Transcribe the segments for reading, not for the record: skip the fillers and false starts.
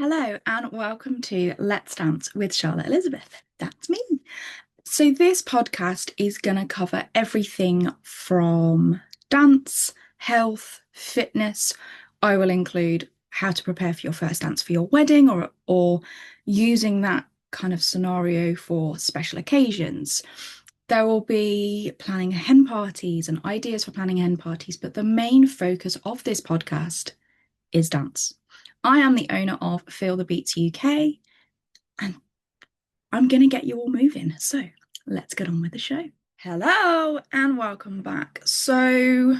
Hello and welcome to Let's Dance with Charlotte Elizabeth. That's me. So, this podcast is going to cover everything from dance, health, fitness. I will include how to prepare for your first dance for your wedding or using that kind of scenario for special occasions. There will be planning hen parties and ideas for planning hen parties, but the main focus of this podcast is dance. I am the owner of Feel the Beats UK, and I'm going to get you all moving. So let's get on with the show. Hello, and welcome back. So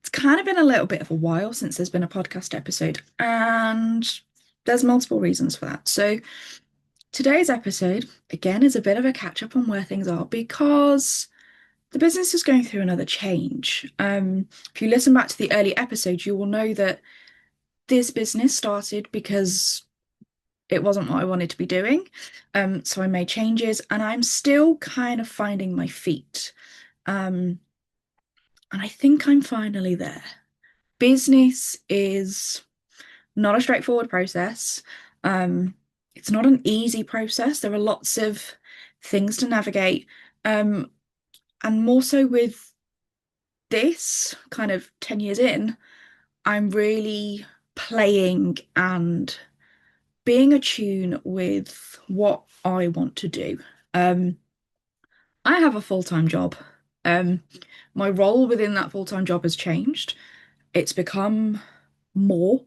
it's kind of been a little bit of a while since there's been a podcast episode, and there's multiple reasons for that. So today's episode, again, is a bit of a catch up on where things are because the business is going through another change. If you listen back to the early episodes, you will know that this business started because it wasn't what I wanted to be doing. So I made changes and I'm still kind of finding my feet. And I think I'm finally there. Business is not a straightforward process. It's not an easy process. There are lots of things to navigate. And more so with this kind of 10 years in, I'm really playing and being attuned with what I want to do. Um, I have a full-time job. Um, my role within that full-time job has changed. It's become more.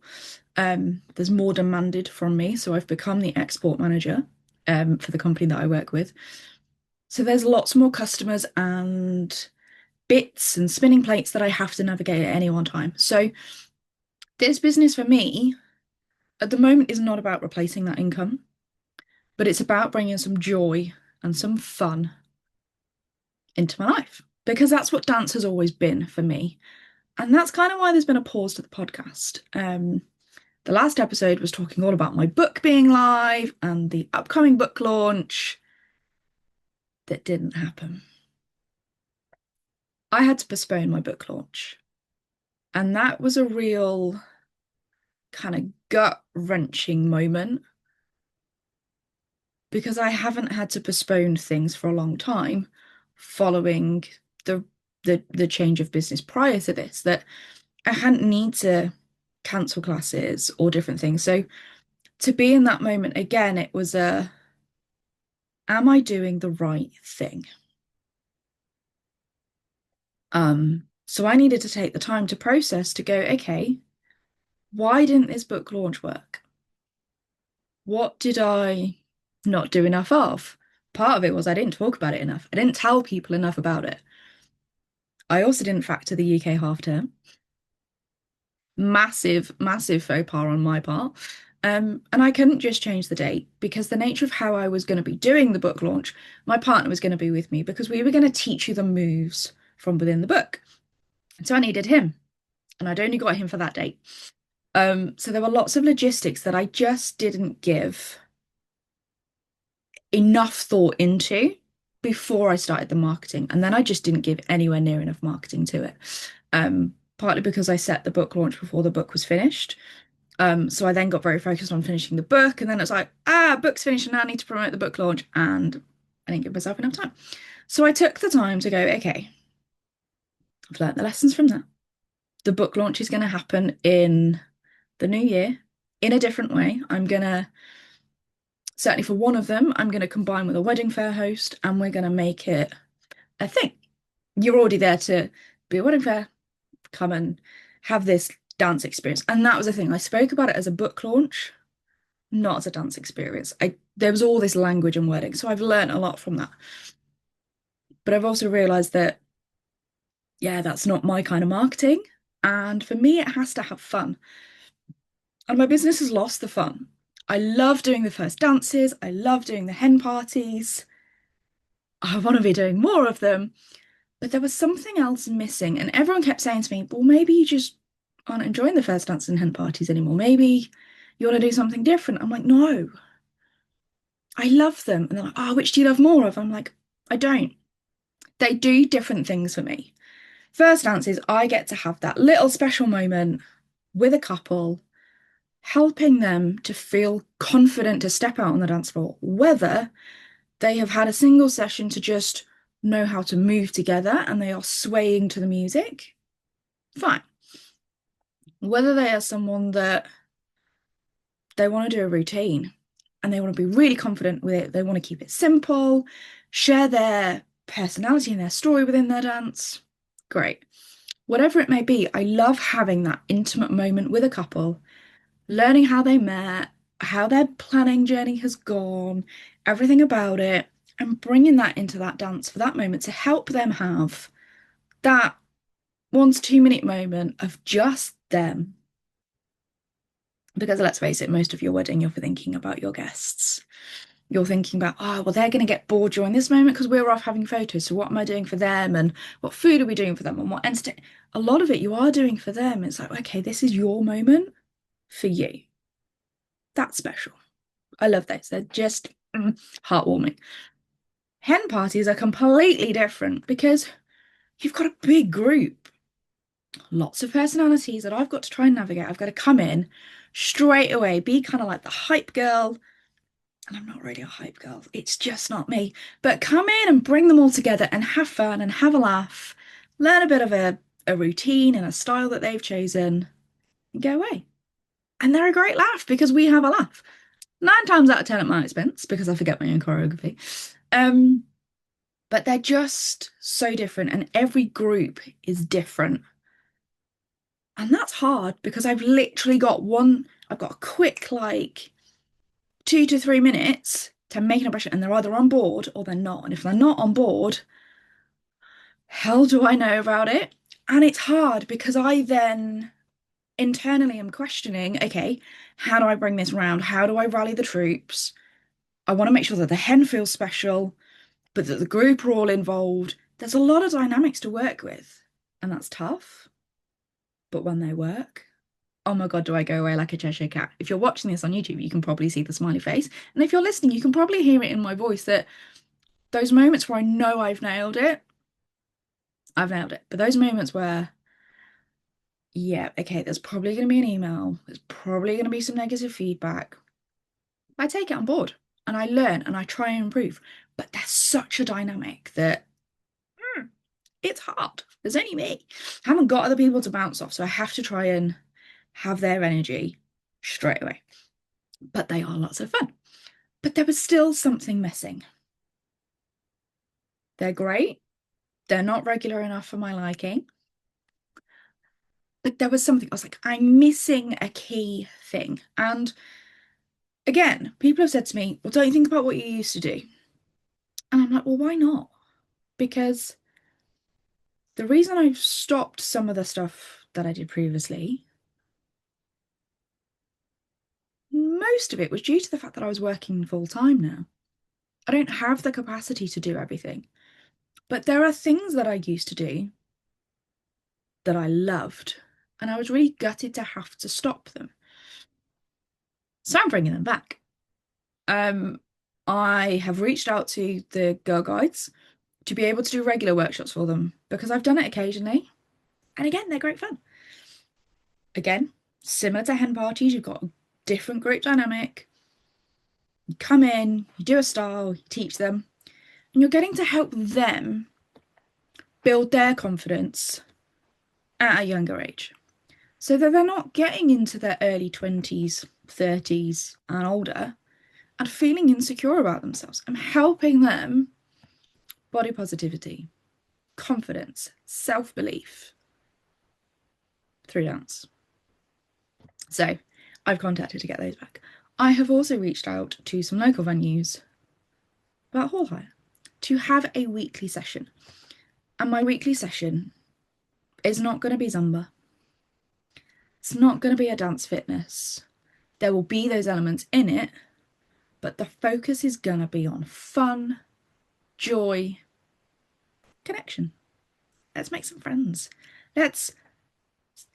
There's more demanded from me, so I've become the export manager for the company that I work with. So there's lots more customers and bits and spinning plates that I have to navigate at any one time. So this business for me at the moment is not about replacing that income, but it's about bringing some joy and some fun into my life because that's what dance has always been for me. And that's kind of why there's been a pause to the podcast. The last episode was talking all about my book being live and the upcoming book launch that didn't happen. I had to postpone my book launch. And that was a real kind of gut-wrenching moment because I haven't had to postpone things for a long time following the the change of business prior to this, that I hadn't need to cancel classes or different things. So to be in that moment again, it was am I doing the right thing? So I needed to take the time to process to go, okay, why didn't this book launch work? What did I not do enough of? Part of it was I didn't talk about it enough. I didn't tell people enough about it. I also didn't factor the UK half term. Massive, massive faux pas on my part. And I couldn't just change the date because the nature of how I was going to be doing the book launch, my partner was going to be with me because we were going to teach you the moves from within the book. And so I needed him, and I'd only got him for that date. So there were lots of logistics that I just didn't give enough thought into before I started the marketing. And then I just didn't give anywhere near enough marketing to it. Partly because I set the book launch before the book was finished. So I then got very focused on finishing the book, and then it's like, book's finished, and now I need to promote the book launch, and I didn't give myself enough time. So I took the time to go, okay, I've learned the lessons from that. The book launch is going to happen in the new year in a different way. I'm going to, certainly for one of them, I'm going to combine with a wedding fair host, and we're going to make it a thing. You're already there to be a wedding fair, come and have this dance experience. And that was the thing. I spoke about it as a book launch, not as a dance experience. There was all this language and wording, so I've learned a lot from that. But I've also realized that, yeah, that's not my kind of marketing. And for me, it has to have fun. And my business has lost the fun. I love doing the first dances. I love doing the hen parties. I want to be doing more of them. But there was something else missing. And everyone kept saying to me, well, maybe you just aren't enjoying the first dance and hen parties anymore. Maybe you want to do something different. I'm like, no, I love them. And they're like, oh, which do you love more of? I'm like, I don't. They do different things for me. First dances, I get to have that little special moment with a couple. helping them to feel confident to step out on the dance floor, whether they have had a single session to just know how to move together and they are swaying to the music, fine. Whether they are someone that they want to do a routine and they want to be really confident with it, they want to keep it simple, share their personality and their story within their dance, great. Whatever it may be, I love having that intimate moment with a couple, learning how they met, how their planning journey has gone, everything about it, and bringing that into that dance for that moment to help them have that 1 to 2 minute moment of just them. Because let's face it, most of your wedding, you're thinking about your guests. You're thinking about, oh, well, they're going to get bored during this moment because we're off having photos. So what am I doing for them? And what food are we doing for them? And what entertain? A lot of it you are doing for them. It's like, okay, this is your moment for you. That's special. I love those. They're just heartwarming. Hen parties are completely different because you've got a big group, lots of personalities that I've got to try and navigate. I've got to come in straight away, be kind of like the hype girl. And I'm not really a hype girl. It's just not me. But come in and bring them all together and have fun and have a laugh, learn a bit of a routine and a style that they've chosen, and go away. And they're a great laugh because we have a laugh. 9 times out of 10 at my expense because I forget my own choreography. But they're just so different, and every group is different. And that's hard because I've literally got I've got a quick, like, 2 to 3 minutes to make an impression, and they're either on board or they're not. And if they're not on board, hell do I know about it? And it's hard because I then internally am questioning, okay, how do I bring this round? How do I rally the troops? I want to make sure that the hen feels special, but that the group are all involved. There's a lot of dynamics to work with, and that's tough. But when they work, oh my God, do I go away like a Cheshire cat? If you're watching this on YouTube, you can probably see the smiley face. And if you're listening, you can probably hear it in my voice that those moments where I know I've nailed it, I've nailed it. But those moments where, yeah, okay, there's probably going to be an email, there's probably going to be some negative feedback. I take it on board and I learn and I try and improve. But there's such a dynamic that it's hard. There's only me. I haven't got other people to bounce off, so I have to try and have their energy straight away. But they are lots of fun. But there was still something missing. They're great. They're not regular enough for my liking. But there was something, I was like, I'm missing a key thing. And again, people have said to me, well, don't you think about what you used to do? And I'm like, well, why not? Because the reason I've stopped some of the stuff that I did previously, most of it was due to the fact that I was working full time now. I don't have the capacity to do everything. But there are things that I used to do that I loved, and I was really gutted to have to stop them. So I'm bringing them back. I have reached out to the Girl Guides to be able to do regular workshops for them because I've done it occasionally. And again, they're great fun. Again, similar to hen parties, you've got a different group dynamic. You come in, you do a style, you teach them, and you're getting to help them build their confidence at a younger age so that they're not getting into their early 20s, 30s, and older and feeling insecure about themselves. I'm helping them body positivity, confidence, self-belief through dance. So I've contacted to get those back. I have also reached out to some local venues about hall hire to have a weekly session. And my weekly session is not going to be Zumba. It's not going to be a dance fitness. There will be those elements in it, but the focus is going to be on fun, joy, connection. Let's make some friends. Let's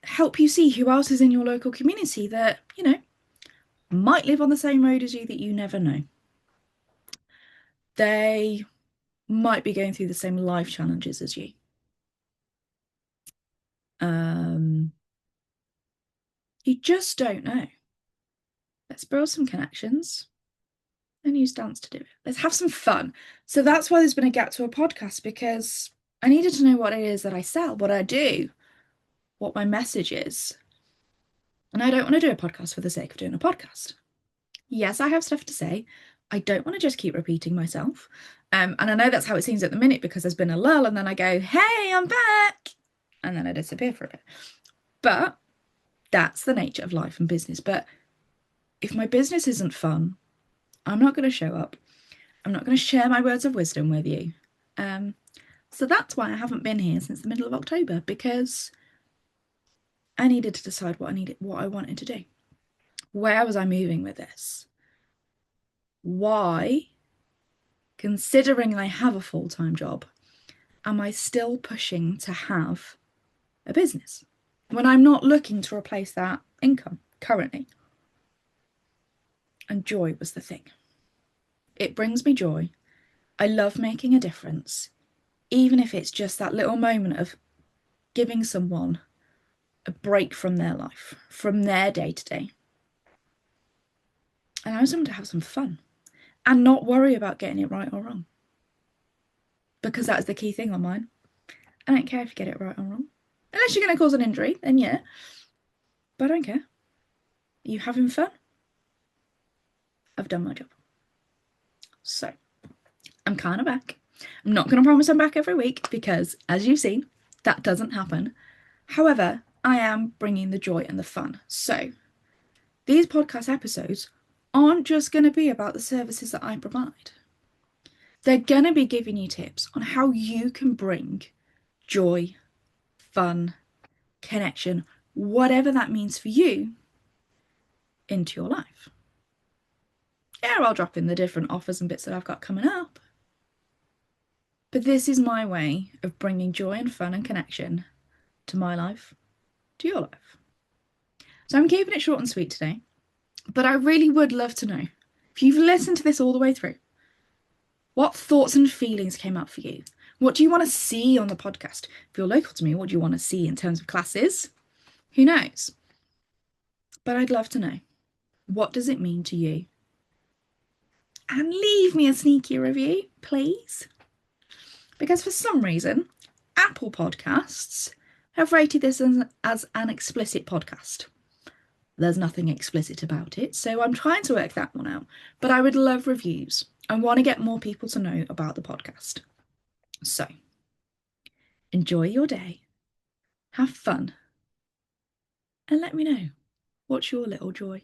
help you see who else is in your local community that, might live on the same road as you that you never know. They might be going through the same life challenges as you. You just don't know. Let's build some connections and use dance to do it. Let's have some fun. So that's why there's been a gap to a podcast, because I needed to know what it is that I sell, what I do, what my message is. And I don't want to do a podcast for the sake of doing a podcast. Yes, I have stuff to say. I don't want to just keep repeating myself. And I know that's how it seems at the minute, because there's been a lull and then I go, hey, I'm back. And then I disappear for a bit. But that's the nature of life and business. But if my business isn't fun, I'm not going to show up. I'm not going to share my words of wisdom with you. So that's why I haven't been here since the middle of October, because I needed to decide what I wanted to do. Where was I moving with this? Why, considering I have a full-time job, am I still pushing to have a business when I'm not looking to replace that income currently? And joy was the thing. It brings me joy. I love making a difference, even if it's just that little moment of giving someone a break from their life, from their day-to-day. And I just want to have some fun and not worry about getting it right or wrong, because that's the key thing on mine. I don't care if you get it right or wrong, unless you're going to cause an injury, then yeah, but I don't care. Are you having fun? I've done my job. So I'm kind of back. I'm not going to promise I'm back every week, because as you've seen, that doesn't happen. However, I am bringing the joy and the fun. So these podcast episodes aren't just going to be about the services that I provide. They're going to be giving you tips on how you can bring joy, fun, connection, whatever that means for you, into your life. Yeah, I'll drop in the different offers and bits that I've got coming up. But this is my way of bringing joy and fun and connection to my life, to your life. So I'm keeping it short and sweet today, but I really would love to know, if you've listened to this all the way through, what thoughts and feelings came up for you? What do you want to see on the podcast? If you're local to me, what do you want to see in terms of classes? Who knows? But I'd love to know. What does it mean to you? And leave me a sneaky review, please. Because for some reason, Apple Podcasts have rated this as an explicit podcast. There's nothing explicit about it, so I'm trying to work that one out. But I would love reviews. I want to get more people to know about the podcast. So, enjoy your day, have fun, and let me know, what's your little joy?